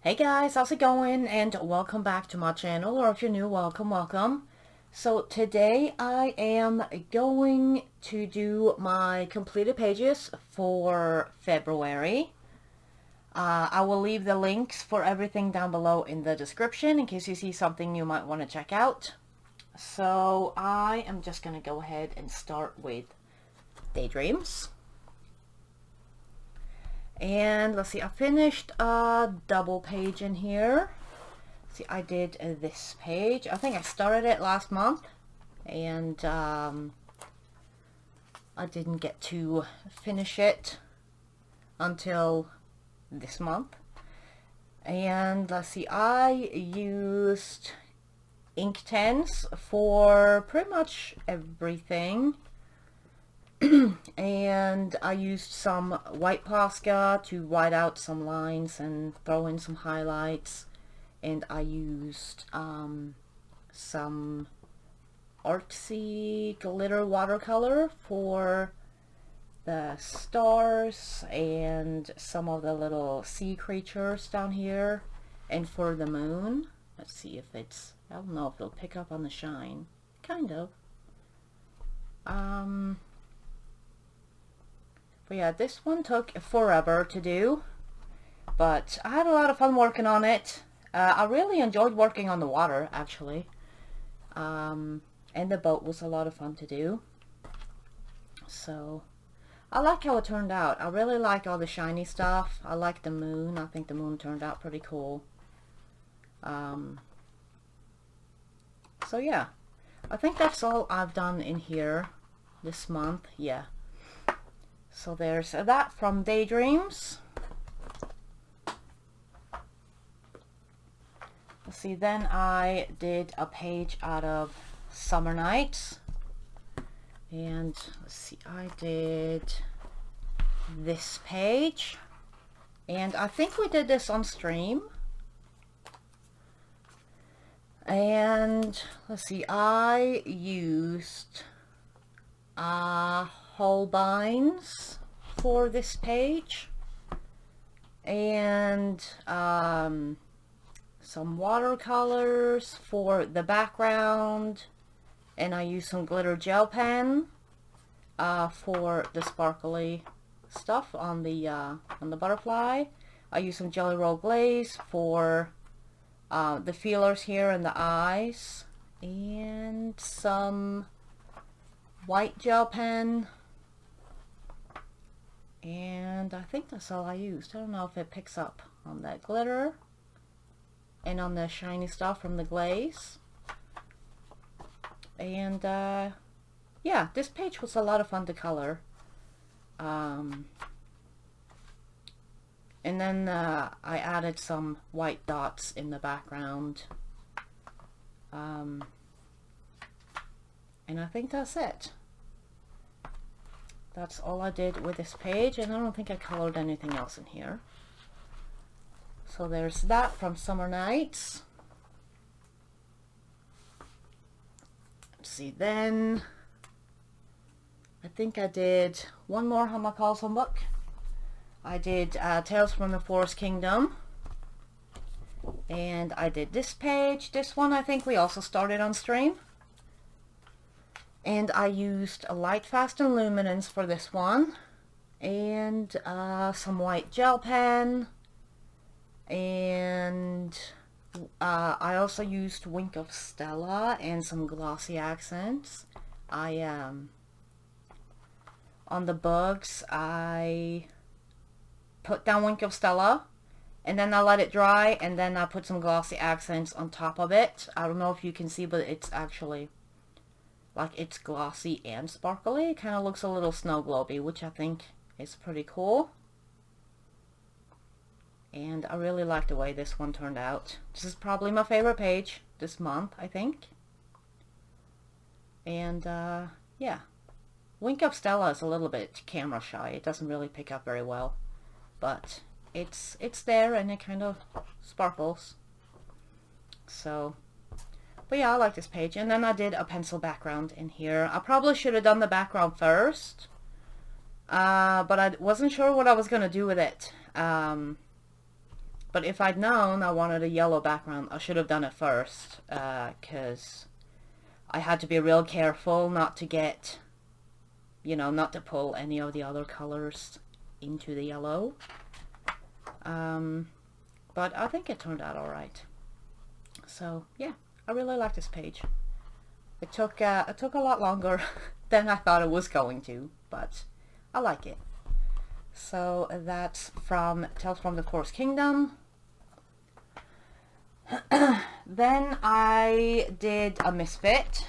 Hey guys, how's it going? And welcome back to my channel, or if you're new, welcome. So today I am going to do my completed pages for February. I will leave the links for everything down below in the description in case you see something you might want to check out. So I am just going to go ahead and start with Daydreams. And let's see, I finished a double page in here. See, I did this page. I think I started it last month, and I didn't get to finish it until this month. And let's see, I used Inktense for pretty much everything. And I used some white Posca to white out some lines and throw in some highlights, and I used some artsy glitter watercolor for the stars and some of the little sea creatures down here, and for the moon. Let's see if it's, I don't know if it'll pick up on the shine. Kind of. But yeah, this one took forever to do, but I had a lot of fun working on it. I really enjoyed working on the water, actually. And the boat was a lot of fun to do. So, I like how it turned out. I really like all the shiny stuff. I like the moon. I think the moon turned out pretty cool. So yeah, I think that's all I've done in here this month. Yeah. So there's that from Daydreams. Let's see, then I did a page out of Summer Nights. And let's see, I did this page. And I think we did this on stream. And let's see, I used Holbeins for this page, and some watercolors for the background, and I used some glitter gel pen for the sparkly stuff on the butterfly. I used some Jelly Roll Glaze for the feelers here and the eyes, and some white gel pen, and I think that's all I used. I don't know if it picks up on that glitter and on the shiny stuff from the glaze. And yeah, this page was a lot of fun to color. And then I added some white dots in the background. And I think that's it. That's all I did with this page, and I don't think I colored anything else in here. So there's that from Summer Nights. Let's see, then I think I did one more Hammerkalsson book. I did Tales from the Forest Kingdom, and I did this page. This one I think we also started on stream. And I used a Light Fast and Luminance for this one, and some white gel pen, and I also used Wink of Stella and some glossy accents. On the bugs, I put down Wink of Stella, and then I let it dry, and then I put some glossy accents on top of it. I don't know if you can see, but it's actually, like, it's glossy and sparkly. It kind of looks a little snow globey, which I think is pretty cool. And I really like the way this one turned out. This is probably my favorite page this month, I think. And yeah, Wink of Stella is a little bit camera shy. It doesn't really pick up very well, but it's there, and it kind of sparkles. So, but yeah, I like this page. And then I did a pencil background in here. I probably should have done the background first, but I wasn't sure what I was going to do with it. But if I'd known I wanted a yellow background, I should have done it first, because I had to be real careful not to get, not to pull any of the other colors into the yellow. But I think it turned out alright. So yeah, I really like this page. It took a lot longer than I thought it was going to, but I like it. So that's from Tales from the Chorus Kingdom. Then I did a Misfit.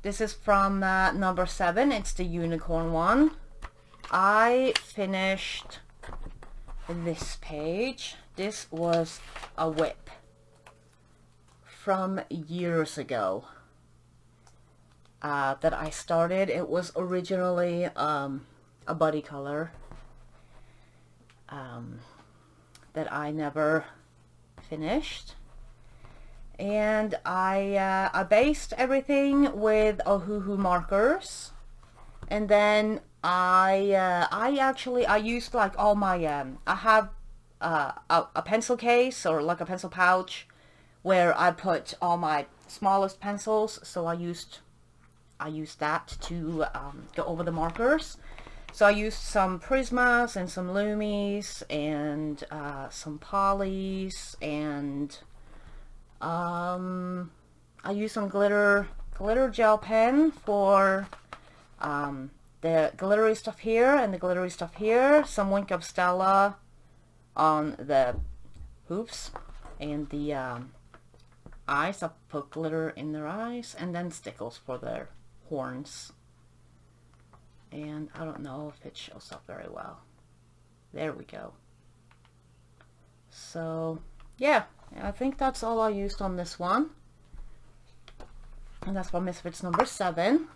This is from number 7. It's the unicorn one. I finished this page. This was a whip from years ago that I started. It was originally a buddy color that I never finished, and I based everything with Ohuhu markers, and then I used like all my I have a pencil case, or like a pencil pouch, where I put all my smallest pencils, so I used that to go over the markers. So I used some Prismas and some Lumis and some Polys, and I used some glitter gel pen for the glittery stuff here and the glittery stuff here. Some Wink of Stella on the hoops and the eyes. I put glitter in their eyes, and then stickles for their horns. And I don't know if it shows up very well. There we go. So yeah, I think that's all I used on this one. And that's from Misfits number 7.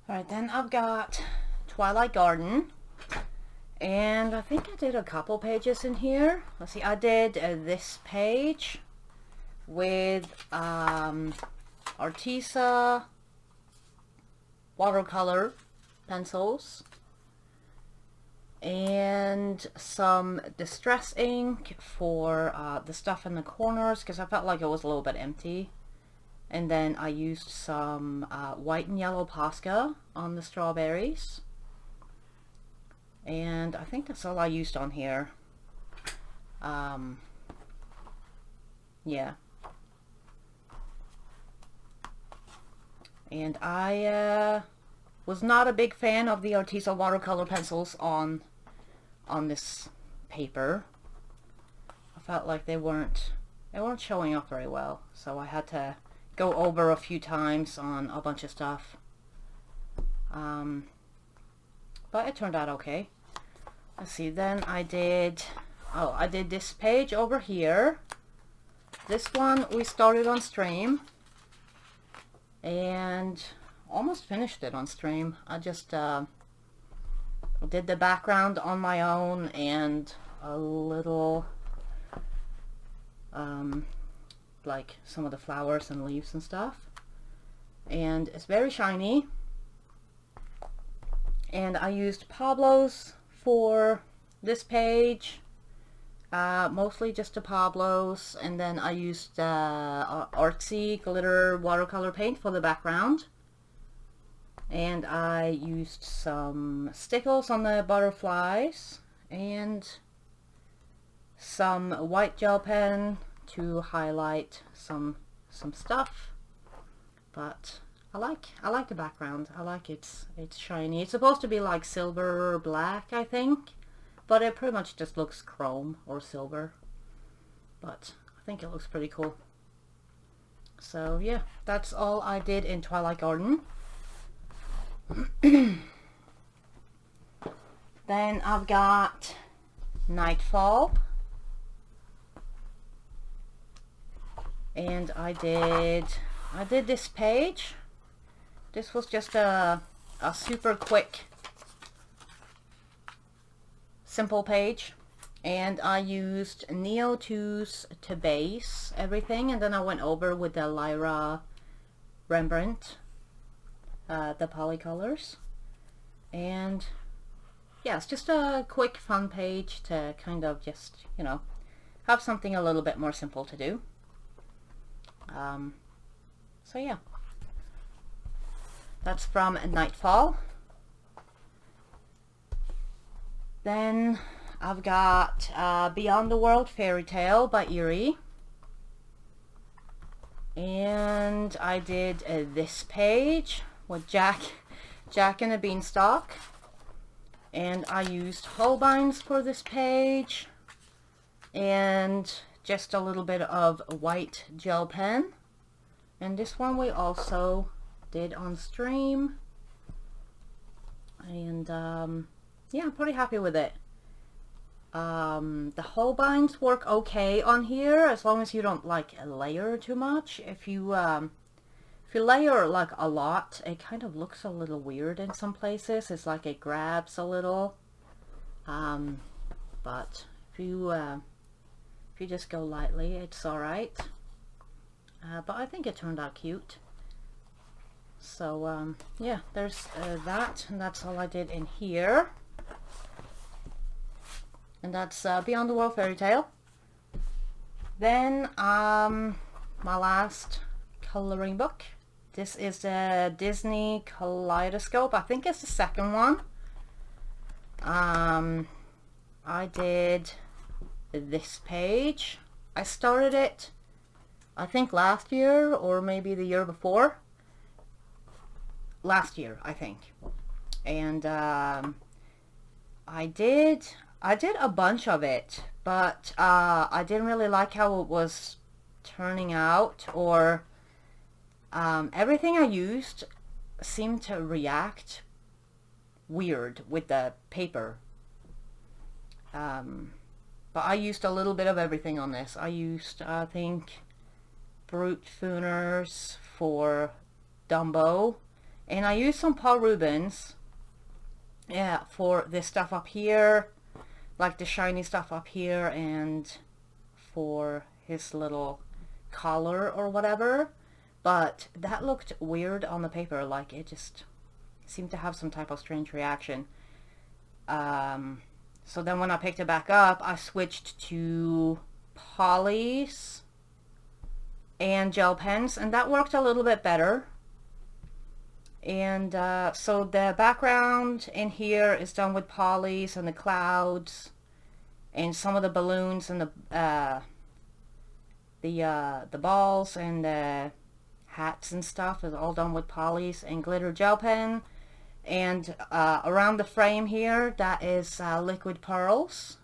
Alright, then I've got Twilight Garden. And I think I did a couple pages in here. Let's see, I did this page with Arteza watercolor pencils and some distress ink for the stuff in the corners, because I felt like it was a little bit empty. And then I used some white and yellow Posca on the strawberries. And I think that's all I used on here. Yeah. And I was not a big fan of the Arteza watercolor pencils on this paper. I felt like they weren't showing up very well, so I had to go over a few times on a bunch of stuff. But it turned out okay. Let's see, then I did this page over here. This one we started on stream and almost finished it on stream. I just did the background on my own and a little like some of the flowers and leaves and stuff, and it's very shiny. And I used Pablo's for this page, mostly just the Pablo's, and then I used Artsy glitter watercolor paint for the background, and I used some stickles on the butterflies and some white gel pen to highlight some stuff. But I like the background. I like it's shiny. It's supposed to be like silver or black, I think, but it pretty much just looks chrome or silver. But I think it looks pretty cool. So yeah, that's all I did in Twilight Garden. Then I've got Nightfall. And I did this page. This was just a super quick, simple page, and I used Neo-2s to base everything, and then I went over with the Lyra Rembrandt, the polycolors, and yeah, it's just a quick fun page to kind of just, you know, have something a little bit more simple to do. So yeah, that's from Nightfall. Then I've got Beyond the World Fairy Tale by Eerie. And I did this page with Jack and the Beanstalk. And I used Holbeins for this page. And just a little bit of white gel pen. And this one we also did on stream. And yeah, I'm pretty happy with it. The Holbeins work okay on here as long as you don't like layer too much. If you layer like a lot, it kind of looks a little weird in some places. It's like it grabs a little. But if you just go lightly, it's alright. But I think it turned out cute. So yeah, there's that, and that's all I did in here. And that's Beyond the World Fairy Tale. Then my last coloring book. This is the Disney Kaleidoscope. I think it's the second one. I did this page. I started it, I think last year or maybe the year before. Last year, I think. And I did a bunch of it, but I didn't really like how it was turning out, or everything I used seemed to react weird with the paper. But I used a little bit of everything on this. I used, I think, Brute Fooners for Dumbo, and I used some Paul Rubens, yeah, for this stuff up here, like the shiny stuff up here, and for his little collar or whatever. But that looked weird on the paper, like it just seemed to have some type of strange reaction. So then when I picked it back up, I switched to polys and gel pens, and that worked a little bit better. And so the background in here is done with polys and the clouds and some of the balloons and the balls and the hats and stuff is all done with polys and glitter gel pen. And around the frame here, that is liquid pearls.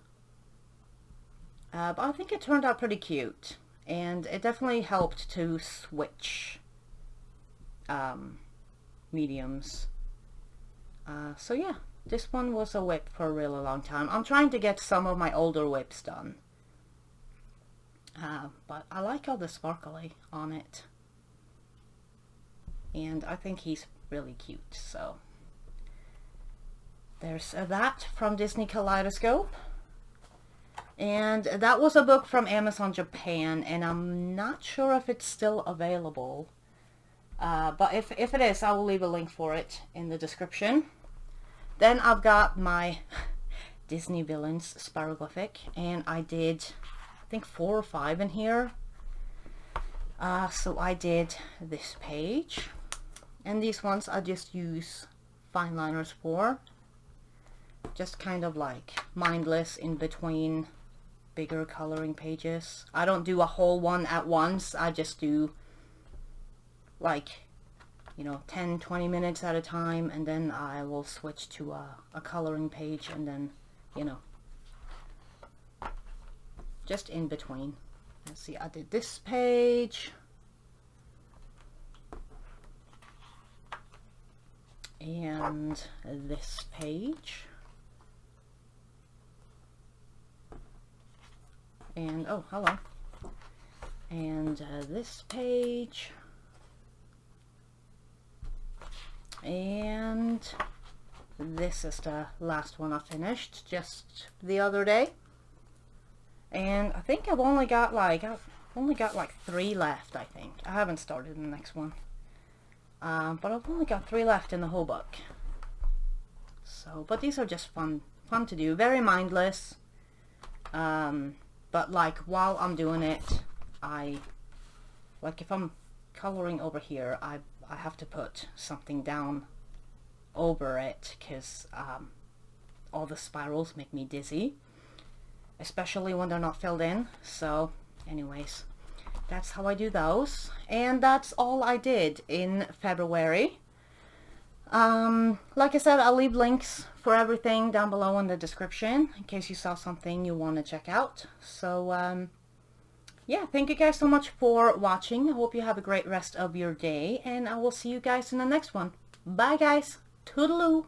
But I think it turned out pretty cute, and it definitely helped to switch mediums. So yeah, this one was a whip for a really long time. I'm trying to get some of my older whips done. But I like all the sparkly on it. And I think he's really cute, so there's that from Disney Kaleidoscope. And that was a book from Amazon Japan, and I'm not sure if it's still available. But if it is, I will leave a link for it in the description. Then I've got my Disney Villains Spirographic, and I did, I think, 4 or 5 in here. So I did this page, and these ones I just use fine liners for. Just kind of like mindless in between bigger coloring pages. I don't do a whole one at once. I just do like, you know, 10-20 minutes at a time, and then I will switch to a coloring page, and then, you know, just in between. Let's see, I did this page, and this page, and oh, hello, and this page, and this is the last one I finished just the other day. And I think I've only got like 3 left, I think. I haven't started the next one. But I've only got 3 left in the whole book. So, but these are just fun to do, very mindless. But like while I'm doing it, like if I'm coloring over here, I have to put something down over it, because all the spirals make me dizzy, especially when they're not filled in. So anyways, that's how I do those, and that's all I did in February. Like I said, I'll leave links for everything down below in the description in case you saw something you want to check out. So yeah, thank you guys so much for watching. I hope you have a great rest of your day, and I will see you guys in the next one. Bye guys. Toodaloo.